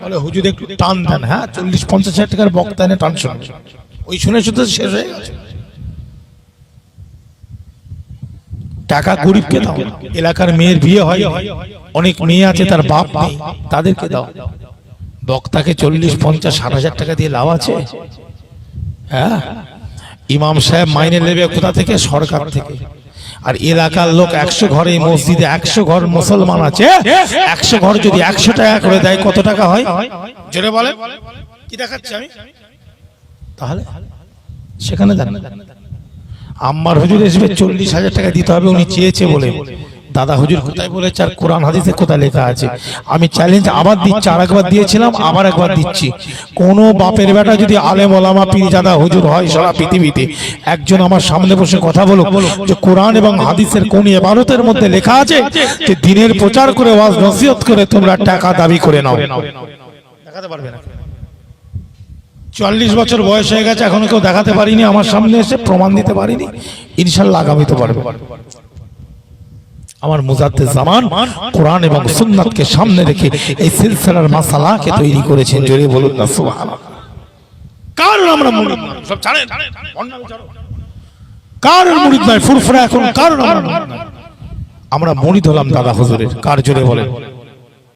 বলে হুজুর একটু টান দেন, হ্যাঁ 40-50 হাজার টাকার বক্তা এনে টান শুনে, ওই শুনে শুধু শেষ হয়ে গেছে। টাকা গরিবকে দাও, এলাকার মেয়ের বিয়ে হয়, অনেক মেয়ে আছে তার বাপ নেই, তাদেরকে দাও। বক্তাকে 40-50-60 হাজার টাকা দিয়ে লাভ আছে? হ্যাঁ, ইমাম সাহেব মাইনে নেবে কোথা থেকে? সরকার থেকে। আর এলাকার লোক 100 ঘরে, মসজিদে 100 ঘর মুসলমান আছে, 100 ঘর যদি 100 টাকা করে দেয় কত টাকা হয়? জোরে বলে, কি দেখাচ্ছি আমি? তাহলে সেখানে দেন। আম্মার হুজুর এসবে 40 হাজার টাকা দিতে হবে, উনি চেয়েছে বলে। দাদা হুজুর কোথায় বলেছে আর কোরআন হাদিসে কোথায় লেখা আছে? আমি চ্যালেঞ্জ আবার দিচ্ছি, আর একবার দিয়েছিলাম, আবার একবার দিচ্ছি। কোন বাপের বেটা যদি আলেম ওলামা পীরজাদা হুজুর হয় সারা পৃথিবীতে, একজন আমার সামনে বসে কথা বলো যে কোরআন এবং হাদিসের কোন ইবারতের মধ্যে লেখা আছে যে দিনের প্রচার করে ওয়াজ নসিহত করে তোমরা টাকা দাবি করে নাও? দেখাতে পারবে না। 40 বছর বয়স হয়ে গেছে, এখনো কেউ দেখাতে পারিনি, আমার সামনে এসে প্রমাণ দিতে পারিনি। ইনশাআল্লাহ আগামীতে পারবে। আমার মুজাদ্দিদ জামান কোরআন এবং সুন্নাতকে সামনে রেখে এই সিলসিলার মাসালাকে তৈরি করেছেন। জোরে বলুন না সুবহানাল্লাহ। কারণ আমরা মুরিদ না, সব জানেন, কারণ মুরিদ নয়, ফুরফুরা এখন কারণ আমরা মুরিদ হলাম দাদা হুজুরের। কার? জোরে বলেন।